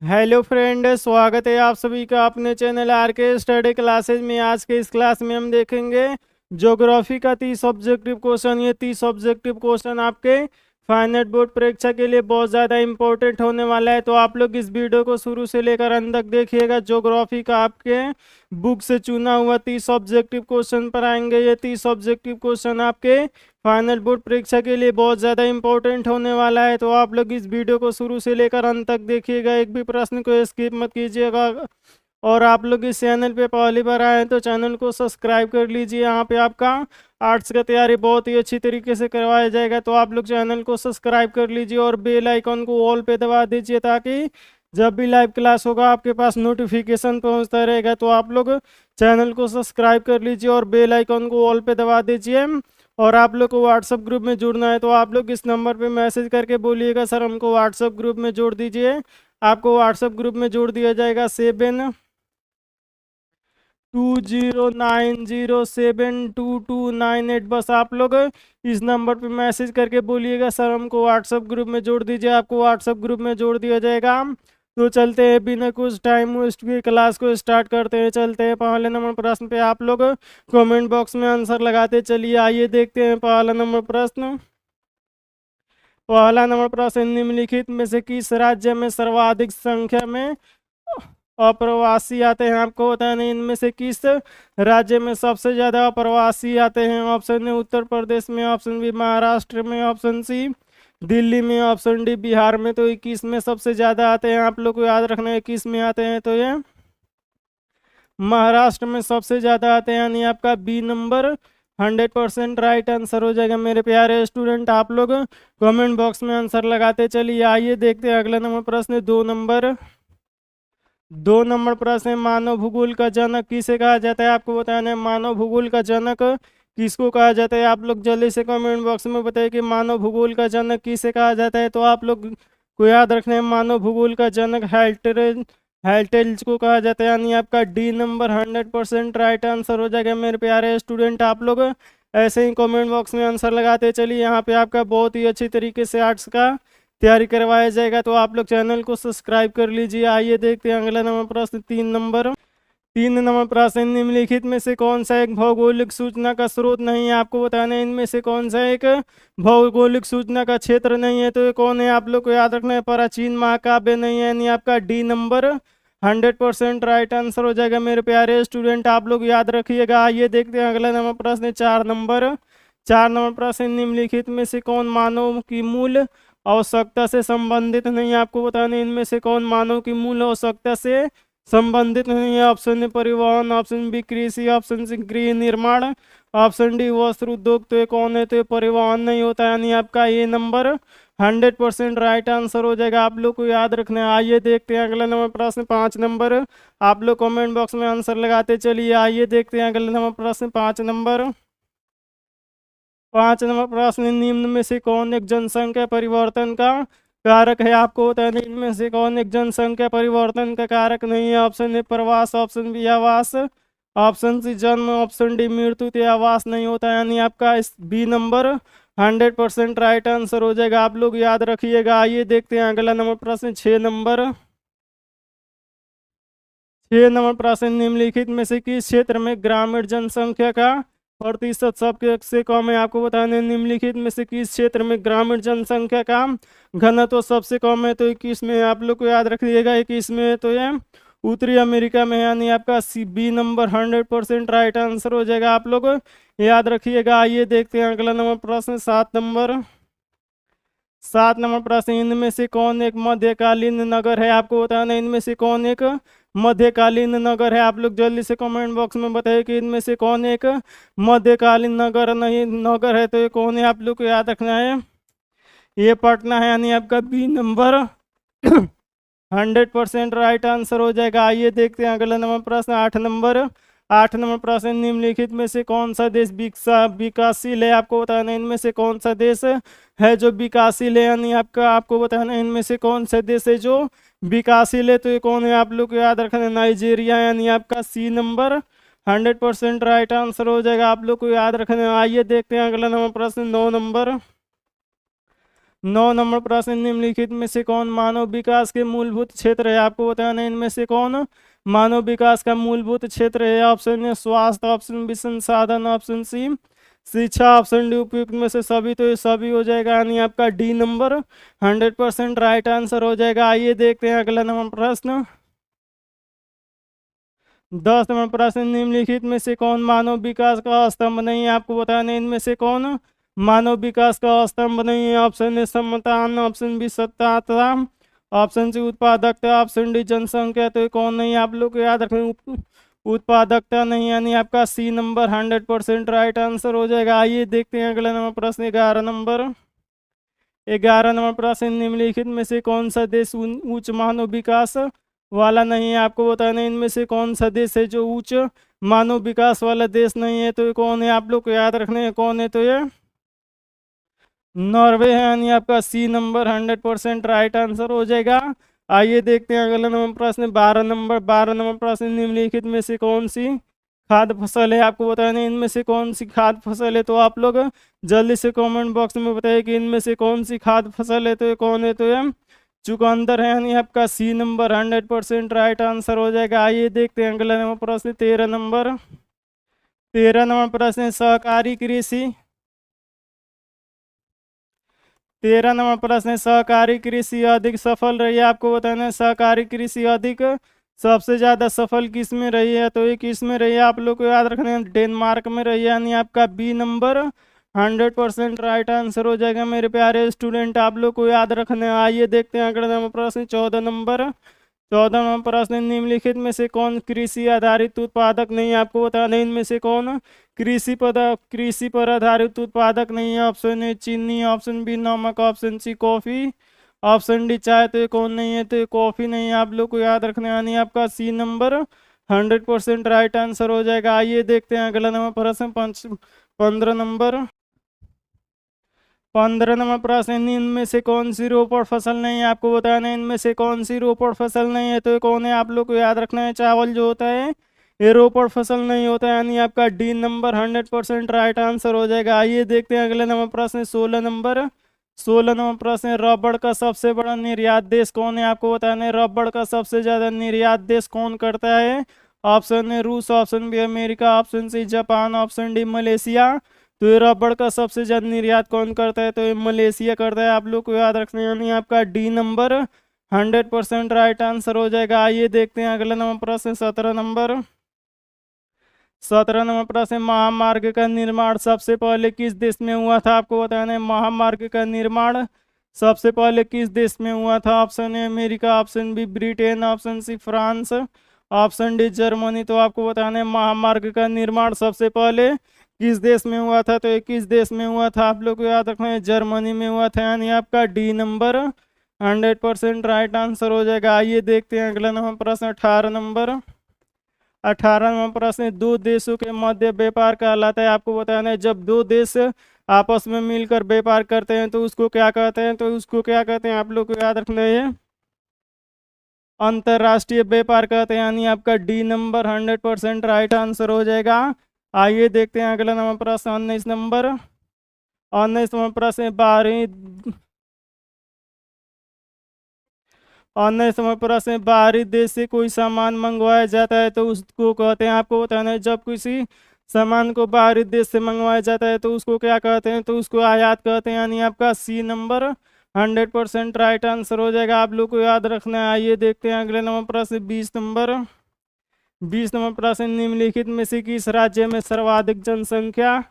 Hello friend, स्वागत है आप सभी का अपने चैनल आर के स्टडी क्लासेज में। आज के इस क्लास में हम देखेंगे ज्योग्राफी का 30 ऑब्जेक्टिव क्वेश्चन। ये 30 ऑब्जेक्टिव क्वेश्चन आपके फाइनल बोर्ड परीक्षा के लिए बहुत ज़्यादा इंपॉर्टेंट होने वाला है, तो आप लोग इस वीडियो को शुरू से लेकर अंत तक देखिएगा। ज्योग्राफी का आपके बुक से चुना हुआ 30 ऑब्जेक्टिव क्वेश्चन पर आएंगे। ये 30 ऑब्जेक्टिव क्वेश्चन आपके फाइनल बोर्ड परीक्षा के लिए बहुत ज़्यादा इंपॉर्टेंट होने वाला है, तो आप लोग इस वीडियो को शुरू से लेकर अंत तक देखिएगा। एक भी प्रश्न को स्किप मत कीजिएगा। और आप लोग इस चैनल पे पहली बार आए हैं तो चैनल को सब्सक्राइब कर लीजिए। यहाँ पे आपका आर्ट्स का तैयारी बहुत ही अच्छी तरीके से करवाया जाएगा, तो आप लोग चैनल को सब्सक्राइब कर लीजिए और बेल आइकन को ऑल पे दबा दीजिए, ताकि जब भी लाइव क्लास होगा आपके पास नोटिफिकेशन पहुंचता रहेगा। तो आप लोग चैनल को सब्सक्राइब कर लीजिए और बेल आइकन को ऑल पे दबा दीजिए। और आप लोग को व्हाट्सएप ग्रुप में जुड़ना है तो आप लोग इस नंबर पे मैसेज करके बोलिएगा सर हमको व्हाट्सएप ग्रुप में जोड़ दीजिए। आपको व्हाट्सएप ग्रुप में जोड़ दिया जाएगा 72907229 8। बस आप लोग इस नंबर पे मैसेज करके बोलिएगा सर हमको व्हाट्सएप ग्रुप में जोड़ दीजिए, आपको व्हाट्सएप ग्रुप में जोड़ दिया जाएगा। तो चलते हैं बिना कुछ टाइम वेस्ट किए क्लास को स्टार्ट करते हैं। चलते हैं पहले नंबर प्रश्न पे। आप लोग कमेंट बॉक्स में आंसर लगाते चलिए। आइए देखते हैं पहला नंबर प्रश्न। पहला नंबर प्रश्न, निम्नलिखित में से किस राज्य में सर्वाधिक संख्या में अप्रवासी आते हैं? आपको बताना है इनमें से किस राज्य में सबसे ज्यादा अप्रवासी आते हैं। ऑप्शन है उत्तर प्रदेश में, ऑप्शन बी महाराष्ट्र में, ऑप्शन सी दिल्ली में, ऑप्शन डी बिहार में। तो 21 में सबसे ज्यादा आते हैं। आप लोग को याद रखना है 21 में आते हैं तो ये महाराष्ट्र में सबसे ज्यादा आते हैं, यानी आपका बी नंबर 100% राइट आंसर हो जाएगा। मेरे प्यारे स्टूडेंट, आप लोग कमेंट बॉक्स में आंसर लगाते चलिए। आइए देखते हैं अगला नंबर प्रश्न। 2 नंबर प्रश्न है, मानव भूगोल का जनक किसे कहा जाता है? आपको बताना है मानव भूगोल का जनक किसको कहा जाता है। आप लोग जल्दी से कमेंट बॉक्स में बताइए कि मानव भूगोल का जनक किसे कहा जाता है। तो आप लोग को याद रखना है मानव भूगोल का जनक हेल्टेज को कहा जाता है, यानी आपका डी नंबर 100% राइट आंसर हो जाएगा। मेरे प्यारे स्टूडेंट, आप लोग ऐसे ही कमेंट बॉक्स में आंसर लगाते चलिए। यहाँ पे आपका बहुत ही अच्छी तरीके से आर्ट्स का तैयारी करवाया जाएगा, तो आप लोग चैनल को सब्सक्राइब कर लीजिए। आइए देखते हैं अगला नंबर प्रश्न। 3 नंबर प्रश्न, निम्नलिखित में से कौन सा एक भौगोलिक सूचना का स्रोत नहीं है? आपको बताना है इनमें से कौन सा एक भौगोलिक सूचना का क्षेत्र नहीं है। तो ये कौन है? आप लोग को याद रखना है प्राचीन महाकाव्य नहीं है, यानी आपका डी नंबर 100% राइट आंसर हो जाएगा। मेरे प्यारे स्टूडेंट, आप लोग याद रखिएगा। आइए देखते हैं अगला नंबर प्रश्न। 4 नंबर प्रश्न, निम्नलिखित में से कौन मानव की मूल आवश्यकता से संबंधित नहीं है? आपको बताना है इनमें से कौन मानव की मूल आवश्यकता से संबंधित नहीं है। ऑप्शन ए परिवहन, ऑप्शन बी कृषि, ऑप्शन सी गृह निर्माण, ऑप्शन डी वस्त्र उद्योग। तो ये कौन है? तो ये परिवहन नहीं होता, यानी आपका ये नंबर 100% राइट आंसर हो जाएगा। आप लोग को याद रखना है। आइए देखते हैं अगला नंबर प्रश्न। 5 नंबर, आप लोग कमेंट बॉक्स में आंसर लगाते चलिए। आइए देखते हैं अगला नंबर प्रश्न। 5 नंबर प्रश्न, निम्न में से कौन एक जनसंख्या परिवर्तन का कारक है? आपको बताना है इनमें से कौन एक जनसंख्या परिवर्तन का कारक नहीं है। ऑप्शन ए प्रवास, ऑप्शन बी आवास, ऑप्शन सी जन्म, ऑप्शन डी मृत्यु। तो आवास नहीं होता, यानी आपका इस बी नंबर 100% राइट आंसर हो जाएगा। आप लोग याद रखिएगा। आइए देखते हैं अगला नंबर प्रश्न। 6 नंबर प्रश्न, निम्नलिखित में से किस क्षेत्र में ग्रामीण जनसंख्या का प्रतिशत सबसे से कम है? आपको बताना है निम्नलिखित में से किस क्षेत्र में ग्रामीण जनसंख्या का घनत्व सबसे कम है। तो 21 में, आप लोग को याद रखिएगा 21 में। तो ये उत्तरी अमेरिका में, यानी आपका C B number 100% right answer हो जाएगा। आप लोग याद रखिएगा। आइए देखते हैं अगला नंबर प्रश्न। 7 नंबर प्रश्न, इनमें से कौन एक मध्यकालीन नगर है? आपको बताना है इनमें से कौन एक मध्यकालीन नगर है। आप लोग जल्दी से कमेंट बॉक्स में बताइए कि इनमें से कौन एक मध्यकालीन नगर है। तो ये कौन है? आप लोग को याद रखना है ये पटना है, यानी आपका बी नंबर 100% राइट आंसर हो जाएगा। आइए देखते हैं अगला नंबर प्रश्न। 8 नंबर प्रश्न, निम्नलिखित में से कौन सा देश विकासशील है? आपको बताना है इनमें से कौन सा देश है जो विकासशील है, यानी आपको बताना है इनमें से कौन सा देश है जो विकासशील है। तो ये कौन है? आप लोग को याद रखना है नाइजीरिया, यानी आपका सी नंबर 100% राइट आंसर हो जाएगा। आप लोग को याद रखना है। आइए देखते हैं अगला नंबर प्रश्न। 9 नंबर 9 नंबर प्रश्न, निम्नलिखित में से कौन मानव विकास के मूलभूत क्षेत्र है? आपको बताना है इनमें से कौन मानव विकास का मूलभूत क्षेत्र है। ऑप्शन ए स्वास्थ्य, ऑप्शन बी संसाधन, ऑप्शन सी शिक्षा, ऑप्शन डी उपयुक्त में से सभी। तो ये सभी हो जाएगा, यानी आपका डी नंबर 100% राइट आंसर हो जाएगा। आइए देखते हैं अगला नंबर प्रश्न। 10 नंबर प्रश्न, निम्नलिखित में से कौन मानव विकास का स्तंभ नहीं है? आपको बताना है इनमें से कौन मानव विकास का स्तंभ नहीं है। ऑप्शन ए समतान, ऑप्शन बी सत्ता, ऑप्शन सी उत्पादकता, ऑप्शन डी जनसंख्या। तो ये कौन नहीं है? आप लोग को याद रखें, उत्पादकता नहीं, यानी आपका सी नंबर 100% राइट आंसर हो जाएगा। आइए देखते हैं अगला नंबर प्रश्न। 11 नंबर प्रश्न, निम्नलिखित में से कौन सा देश उच्च मानव विकास वाला नहीं है? आपको बताना है इनमें से कौन सा देश है जो उच्च मानव विकास वाला देश नहीं है। तो ये कौन है? आप लोग को याद रखने हैं कौन है। तो ये नॉर्वे है, यानी आपका सी नंबर 100% राइट आंसर हो जाएगा। आइए देखते हैं अगला नंबर प्रश्न। 12 नंबर प्रश्न, निम्नलिखित में से कौन सी खाद्य फसल है? आपको बताना है इनमें से कौन सी खाद्य फसल है। तो आप लोग जल्दी से कमेंट बॉक्स में बताइए कि इनमें से कौन सी खाद्य फसल है। तो ये कौन है? तो ये चुकंदर है, यानी आपका सी नंबर 100% राइट आंसर हो जाएगा। आइए देखते हैं अगला नंबर प्रश्न। 13 नंबर प्रश्न, सहकारी कृषि। 13 नंबर प्रश्न, सहकारी कृषि अधिक सफल रही है? आपको बताना है सहकारी कृषि अधिक सबसे ज़्यादा सफल किस में रही है। तो ये किस में रही है? आप लोग को याद रखना है डेनमार्क में रही है, यानी आपका बी नंबर 100% राइट आंसर हो जाएगा। मेरे प्यारे स्टूडेंट, आप लोग को याद रखना है। आइए देखते हैं अगला नंबर प्रश्न। 14 नंबर प्रश्न, निम्नलिखित में से कौन कृषि आधारित उत्पादक नहीं है? आपको बताना है इनमें से कौन कृषि पर आधारित उत्पादक नहीं है। ऑप्शन ए चीनी, ऑप्शन बी नमक, option C coffee, option D चाय। तो ये कौन नहीं है? तो ये कॉफी नहीं है। आप लोग को याद रखना है, यानी आपका सी नंबर 100% राइट आंसर हो जाएगा। आइए देखते हैं अगला नंबर प्रश्न। 15 नंबर प्रश्न, इनमें से कौन सी रोपड़ फसल नहीं है? आपको बताना है इनमें से कौन सी रोपड़ फसल नहीं है। तो ये कौन है? आप लोग को याद रखना है चावल जो होता है ये रोपड़ फसल नहीं होता है, यानी आपका डी नंबर 100% राइट आंसर हो जाएगा। आइए देखते हैं अगले नंबर प्रश्न। 16 नंबर प्रश्न, रबड़ का सबसे बड़ा निर्यात देश कौन है? आपको बताना है रबड़ का सबसे ज्यादा निर्यात देश कौन करता है। ऑप्शन है रूस, option B America, option C Japan, option D Malaysia. तो ये रबड़ का सबसे ज्यादा निर्यात कौन करता है? तो ये मलेशिया करता है। आप लोग को याद रखना है, यानी आपका डी नंबर 100% राइट आंसर हो जाएगा। आइए देखते हैं अगला नंबर प्रश्न। 17 नंबर प्रश्न, महामार्ग का निर्माण सबसे पहले किस देश में हुआ था? आपको बताना है महामार्ग का निर्माण सबसे पहले किस देश में हुआ था। Option A America, option B Britain, option C France, option D Germany. तो आपको बताना है महामार्ग का निर्माण सबसे पहले किस देश में हुआ था। तो ये किस देश में हुआ था? आप लोग को याद रखना है जर्मनी में हुआ था, यानी आपका डी नंबर 100% राइट आंसर हो जाएगा। आइए देखते हैं अगला नंबर प्रश्न। 18 नंबर प्रश्न, दो देशों के मध्य व्यापार कहलाता है? आपको बताना है जब दो देश आपस में मिलकर व्यापार करते हैं तो उसको क्या कहते हैं। तो उसको क्या कहते हैं? आप लोग को याद रखना है अंतरराष्ट्रीय व्यापार कहते हैं, यानी आपका डी नंबर 100% राइट आंसर हो जाएगा। आइए देखते हैं अगला नंबर प्रश्न। 19 नंबर प्रश्न, 19 प्रश्न, बाहरी देश से कोई सामान मंगवाया जाता है तो उसको कहते हैं। आपको बताना है जब किसी सामान को बाहरी देश से मंगवाया जाता है तो उसको क्या कहते हैं। तो उसको आयात कहते हैं, यानी आपका सी नंबर 100% राइट आंसर हो जाएगा। आप लोग को याद रखना है। आइए देखते हैं अगले नंबर प्रश्न। 20 नंबर प्रश्न, निम्नलिखित में से किस राज्य में सर्वाधिक जनसंख्या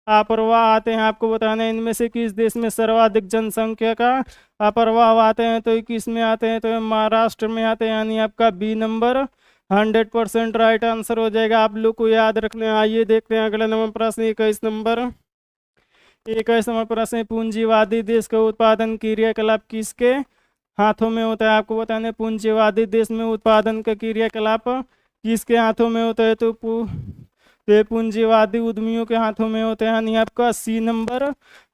अप्रवाह आते हैं? आपको बताना है इनमें से किस देश में सर्वाधिक जनसंख्या का अप्रवाह आते हैं। तो किस में आते हैं? तो महाराष्ट्र में आते हैं, यानी आपका बी नंबर 100% राइट आंसर हो जाएगा। आप लोग को याद रखना है। आइए देखते हैं अगला नंबर प्रश्न। 21 नंबर प्रश्न, पूंजीवादी देश का उत्पादन क्रियाकलाप किसके हाथों में होता है? आपको बताना है पूंजीवादी देश में उत्पादन का क्रियाकलाप किसके हाथों में होता है। तो ये पूंजीवादी उद्यमियों के हाथों में होते हैं, यानी आपका सी नंबर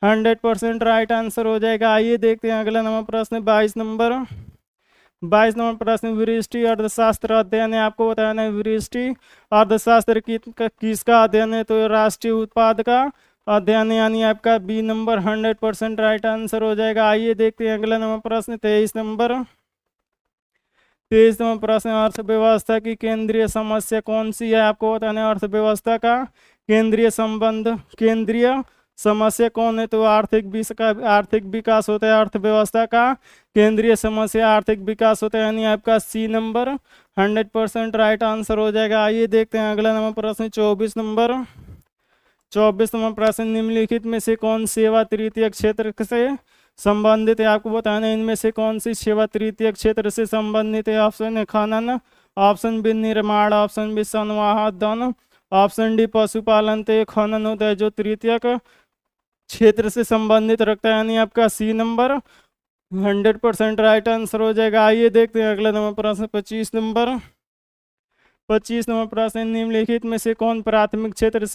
100% राइट आंसर हो जाएगा। आइए देखते हैं अगला नंबर प्रश्न। 22 नंबर प्रश्न, वृष्टि अर्थशास्त्र अध्ययन है? आपको बताना है वृष्टि अर्थशास्त्र किसका अध्ययन है। तो राष्ट्रीय उत्पाद का अध्ययन यानी आपका बी नंबर 100% राइट आंसर हो जाएगा। आइए देखते हैं अगला नंबर प्रश्न 23 नंबर। 23 नंबर प्रश्न, अर्थव्यवस्था की केंद्रीय समस्या कौन सी है? आपको बताना है अर्थव्यवस्था का केंद्रीय समस्या कौन है? तो आर्थिक विकास होता है। अर्थव्यवस्था का केंद्रीय समस्या आर्थिक विकास होता है, यानी आपका सी नंबर 100% राइट आंसर हो जाएगा। आइए देखते हैं अगला नंबर प्रश्न 24 नंबर। 24 नंबर प्रश्न, निम्नलिखित में से कौन सेवा तृतीय क्षेत्र से संबंधित है? आपको बताना है इनमें से कौन सी सेवा तृतीय क्षेत्र से संबंधित है। ऑप्शन है खनन, ऑप्शन बी निर्माण, ऑप्शन बी संवाहन, ऑप्शन डी पशुपालन। तो ये खनन होता है जो तृतीय क्षेत्र से संबंधित रखता है, यानी आपका सी नंबर 100% राइट आंसर हो जाएगा। आइए देखते हैं अगला नंबर प्रश्न 25 नंबर। 25 नंबर प्रश्न, निम्नलिखित में से कौन प्राथमिक क्षेत्र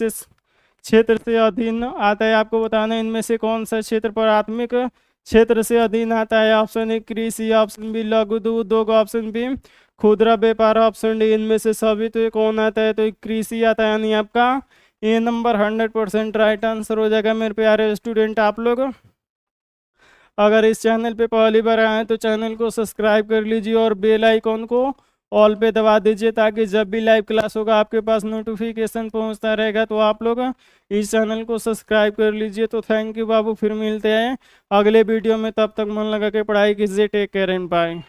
से अधीन आता है? आपको बताना है इनमें से कौन सा क्षेत्र प्राथमिक क्षेत्र से अधीन आता है। ऑप्शन ए कृषि, ऑप्शन बी लघु उद्योग, ऑप्शन बी खुदरा व्यापार, ऑप्शन डी इनमें से सभी। तो ये कौन आता है? तो ये कृषि आता है, यानी आपका ए नंबर 100% राइट आंसर हो जाएगा। मेरे प्यारे स्टूडेंट, आप लोग अगर इस चैनल पे पहली बार आए हैं तो चैनल को सब्सक्राइब कर लीजिए और बेल आइकॉन को ऑल पे दबा दीजिए, ताकि जब भी लाइव क्लास होगा आपके पास नोटिफिकेशन पहुंचता रहेगा। तो आप लोग इस चैनल को सब्सक्राइब कर लीजिए। तो थैंक यू बाबू, फिर मिलते हैं अगले वीडियो में। तब तक मन लगा के पढ़ाई कीजिए। Take care and bye.